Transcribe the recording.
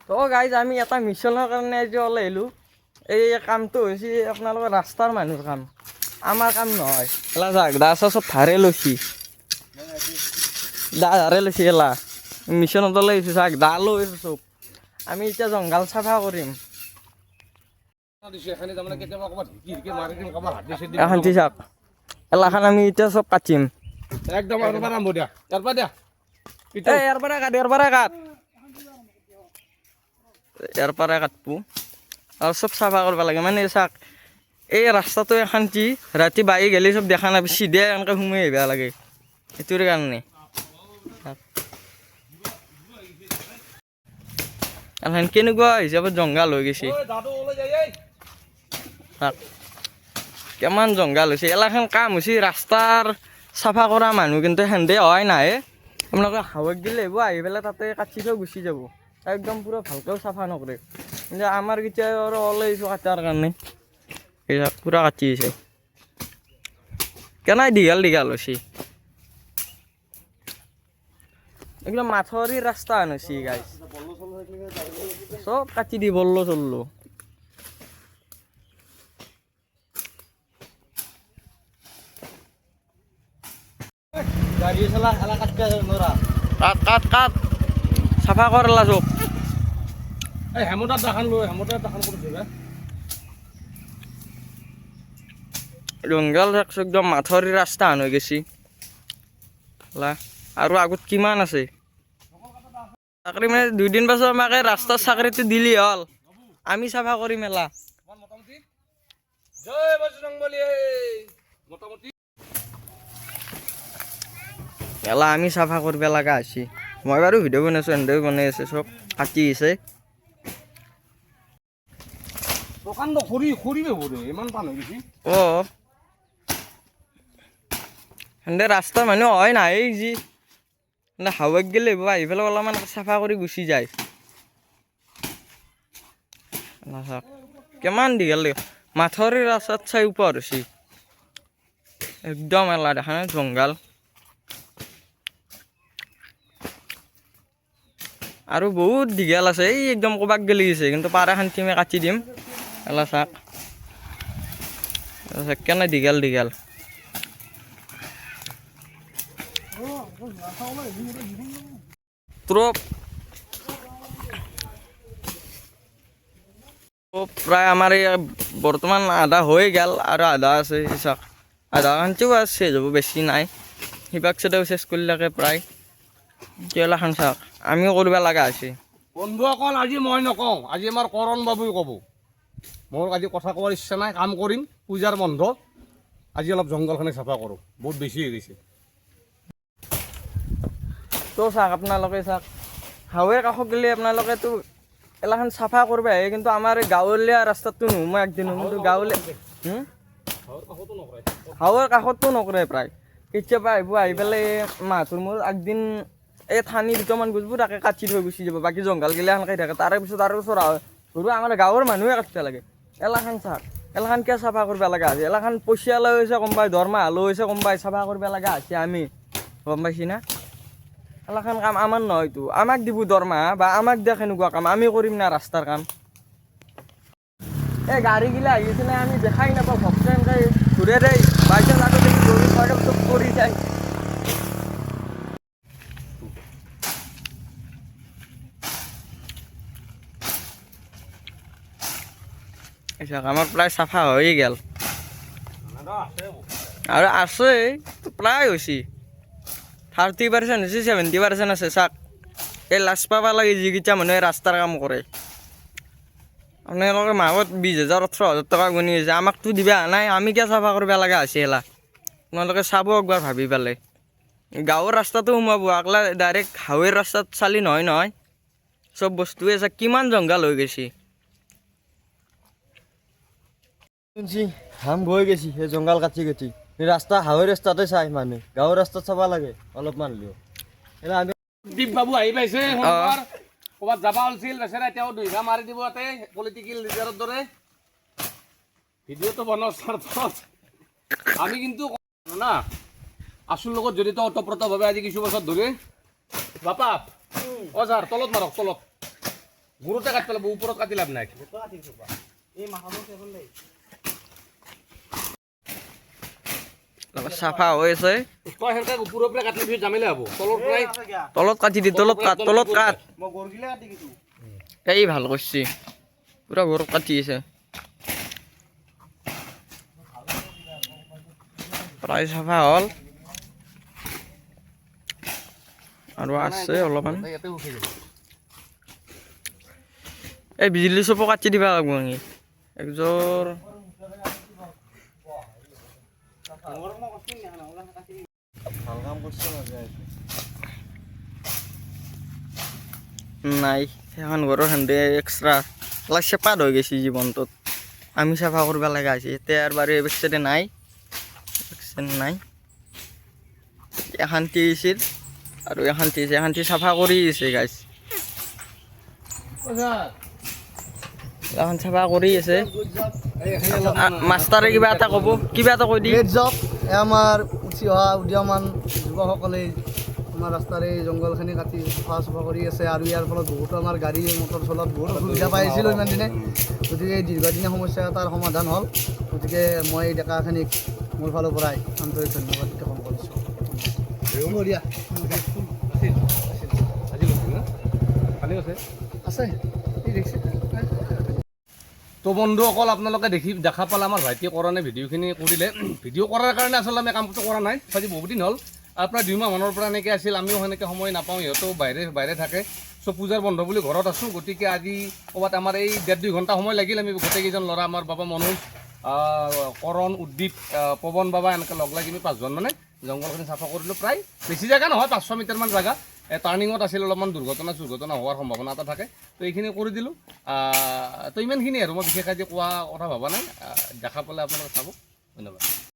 তো গাইজ আমি এটা মিছনৰ কাৰণে আজি ওলাই আহিলোঁ। এই কামটো হৈছে আপোনালোকৰ ৰাস্তাৰ মানুহৰ কাম, আমাৰ কাম নহয়। এলা যাক দা চব ধাৰে লৈছি, দা ধাৰে লৈছি। এলা মিছনত ওলাই আহিছোঁ, চাক দা লৈ আছোঁ চব। আমি এতিয়া জংঘল চাফা কৰিম। এখান চাক এলাখান আমি এতিয়া চব কাটিম একদম। ইয়াৰ পৰাই কাটবো আৰু চব চাফা কৰিব লাগে। মানে চাক এই ৰাস্তাটো এখানটি ৰাতি বাহি গেলি চব দেখা নাপায়, চিধা এনেকৈ সোমাই আহিব লাগে। সেইটোৰ কাৰণে এখন কেনেকুৱা হিচাপত জংঘল হৈ গৈছে, কিমান জংঘল হৈছে। এলাখান কাম হৈছে ৰাস্তাৰ চাফা কৰা মানুহ, কিন্তু সেন্দে হয় নাহে। আপোনালোকে হাৱক দিলে আহিব, আহি পেলাই তাতে কাটি থৈ গুচি যাব, একদম পুৰা ভালকৈও চাফা নকৰে। কিন্তু আমাৰ কেতিয়া আৰু ওলাই আহিছোঁ কাটাৰ কাৰণে, পুৰা কাটি আছে। কেনে দীঘল দীঘল হৈছে, একদম মাথৰি ৰাস্তা হেন হৈছে গাইজ। চব কাটি দি বল্লো চল্লো। কাট কাট চাফা কৰলা চব। জংঘল একদম মাথৰি ৰাস্তা হেন হৈ গৈছে। আৰু আগত কিমান আছে চাকৰি, মানে 2 দিন পাছত আমাকে ৰাস্তাৰ চাকৰিটো দিলি হ'ল, আমি চাফা কৰিম। এলা এলা আমি চাফা কৰিব লগা হৈছে। মই বাৰু ভিডিঅ' বনাইছোঁ, এনেদৰে বনাই আছে, চব কাটি আছে। অঁ সেনে ৰাস্তাৰ মানুহ হয় নাহে, যি হাৱক গেলে আহি পেলাই অলপমান চাফা কৰি গুচি যায়। কিমান দীঘল মাথৰি ৰাস্তাত চাই ওপৰ হৈছে একদম। এলা দেখা নাই জংঘল আৰু বহুত দীঘল আছে, এই একদম ক'বাক গেলি গৈছে, কিন্তু পাৰ এখান আমি কাটি দিম। এলা চাক কেনে দীঘল দীঘল। প্ৰায় আমাৰ এই বৰ্তমান আধা হৈ গেল, আৰু আধা আছে। চাক আধা খানটিও চেজ হ'ব, বেছি নাই। সিবাক চেদাও চেজ কৰিলাকে প্ৰায়। কেলাখান চাক আমিও কৰিব লগা হৈছে। বন্ধুসকল আজি মই নকওঁ, আজি আমাৰ কৰণ বাবুই ক'ব। মোৰ আজি কথা কোৱাৰ ইচ্ছা নাই, কাম কৰিম। পূজাৰ বন্ধ, আজি অলপ জংঘলখিনি চাফা কৰোঁ, বহুত বেছি হৈ গৈছে। তো চাওক আপোনালোকে, চাওক হাৱেৰ কাষত গ'লে আপোনালোকেতো এলাখান চাফা কৰিব আহে, কিন্তু আমাৰ এই গাঁৱলীয়া ৰাস্তাটো নোসোমাই একদিনো। কিন্তু গাঁৱলীয়া হাৱেৰ কাষততো নকৰে প্ৰায়। কেতিয়াবা আহিব, আহি পেলাই মাহটোৰ মূৰত একদিন এই ঠানি দুটামান গুচব, তাকে কাটি থৈ গুচি যাব। বাকী জংঘল গিলা সেনেকৈ থাকে, তাৰে পিছত আৰু চৰা হয়। ধৰো আমাৰ গাঁৱৰ মানুহে কাটিব লাগে। এলাখান চাওক, এলাখান কিয় চাফা কৰিব লগা হৈছে? এলাখান পইচা লৈ হৈছে গম পাই, দৰমহা লৈ হৈছে গম পাই, চাফা কৰিব লগা হৈছে আমি, গম পাইছি না? এলাখান কাম আমাৰ নহয়তো, আমাক দিব দৰমহা বা আমাক দিয়া কেনেকুৱা কাম, আমি কৰিম না ৰাস্তাৰ কাম? এই গাড়ীগিলা আহি আছে, আমি দেখাই নাপাওঁ, ভক্তে এনেকৈ ঘূৰে দেই, বাইচান্স আগত দেখি দৌৰি চব কৰি যায়। আমাৰ প্ৰায় চাফা হৈয়ে গেল, আৰু আছে প্ৰায় হৈছে। 30% হৈছে, 70% আছে। চাক এই লাজ পাবা লাগে যিকেইটা মানুহে ৰাস্তাৰ কাম কৰে। আপোনালোকে মাহত 20,000 18,000 টকা গুণি আছে, আমাকতো দিবা নাই, আমি কিয় চাফা কৰিব লগা হৈছে? এলা আপোনালোকে চাব একবাৰ ভাবি পেলাই। গাঁৱৰ ৰাস্তাটো সোমাব, আকলা ডাইৰেক্ট হাৱেৰ ৰাস্তাত চালি নহয় নহয়। চব বস্তুৱে চাক কিমান জংঘল হৈ গৈছে। হাম বৈ গেছি সেই জংঘল কাটি কাটি। ৰাস্তা হাৱেৰ ৰাস্তাতে চাই মানুহ, গাঁৱৰ ৰাস্তাত চাব লাগে অলপমান হ'লেও। দীপ বাবু আহি পাইছে, ক'ৰবাত যাব ওলছিল বেচেৰা, এতিয়াও 2 ঘা মাৰি দিব ইয়াতে পলিটিকেল লিডাৰৰ দৰে। ভিডিঅ'টো বনোৱাৰ স্বাৰ্থত আমি কিন্তু না আচুৰ লগত জড়িত ওতঃপ্ৰোতভাৱে আজি কিছু বছৰ ধৰি। বাপা অ ছাৰ তলত মাৰক, তলত গুৰুতে কাটি পেলাব, ওপৰত কাটি লাভ নাই। চাফা হৈ আছে, তই সেনেকে ওপৰৰ পৰা কাটি দিবি, জামিলে হ'ব। তলৰ পৰাই তলত কাটি দি, তলত কাট, তলত কাট। এই ভাল কৰিছে, পুৰা ঘৰত কাটি আছে। প্ৰায় চাফা হ'ল আৰু আছে অলপমান। ইয়াতে উঠি যাব। এই বিজুলী চপো কাটি দিবা লাগব নেকি একযোৰ? নাই, সেইখন ঘৰৰ সেন্দে এক্সট্ৰা লাগ চেপাত হৈ গৈছে জীৱনটোত। আমি চাফা কৰিব লগা হৈছে এতিয়া আৰু বাৰু এবেকচাৰে নাই, নাই এখান্তি আছিল আৰু এখান্তি আছে, এখান্তি চাফা কৰি আছে গাইছ, এখন চাফা কৰি আছে। মাষ্টাৰে কিবা এটা ক'ব, কিবা এটা কৈ দি। আমাৰ উঠি অহা উদীয়মান যুৱকসকলে আমাৰ ৰাস্তাৰ এই জংঘলখিনি কাটি চাফা কৰি আছে আৰু ইয়াৰ ফলত বহুতো আমাৰ গাড়ী মটৰ চলাত বহুত অসুবিধা পাই আহিছিলোঁ ইমান দিনে। গতিকে এই দীৰ্ঘদিনীয়া সমস্যা এটাৰ সমাধান হ'ল। গতিকে মই এই ডেকাখিনিক মোৰ ফালৰ পৰাই আন্তৰিক ধন্যবাদ জ্ঞাপন কৰিছোঁ। আছে তো বন্ধুসকল, আপোনালোকে দেখা পালে আমাৰ ভাইটিয়ে কৰা নাই ভিডিঅ'খিনি কৰিলে। ভিডিঅ' কৰাৰ কাৰণে আচলতে আমি কামটো কৰা নাই, আজি বহুত দিন হ'ল। আপোনাৰ 2 মাহ মানৰ পৰা এনেকৈ আছিল, আমিও সেনেকৈ সময় নাপাওঁ, ইহঁতেও বাহিৰে থাকে। চ' পূজাৰ বন্ধ বুলি ঘৰত আছোঁ, গতিকে আজি ক'ৰবাত আমাৰ এই 1.5-2 ঘণ্টা সময় লাগিল। আমি গোটেইকেইজন ল'ৰা, আমাৰ বাবা মনোজ, কৰণ, উদ্দীপ, পৱন বাবা এনেকৈ লগ লাগি আমি 5জন মানে জংঘলখিনি চাফা কৰিলোঁ। প্ৰায় বেছি জেগা নহয়, 500 মিটাৰমান জেগা। টাৰ্ণিঙত আছিল, অলপমান দুৰ্ঘটনা হোৱাৰ সম্ভাৱনা এটা থাকে। তো এইখিনি কৰি দিলোঁ। তো ইমানখিনি আৰু মই বিশেষ আজি কোৱা কথা ভবা নাই। দেখা পালে আপোনালোকে চাব। ধন্যবাদ।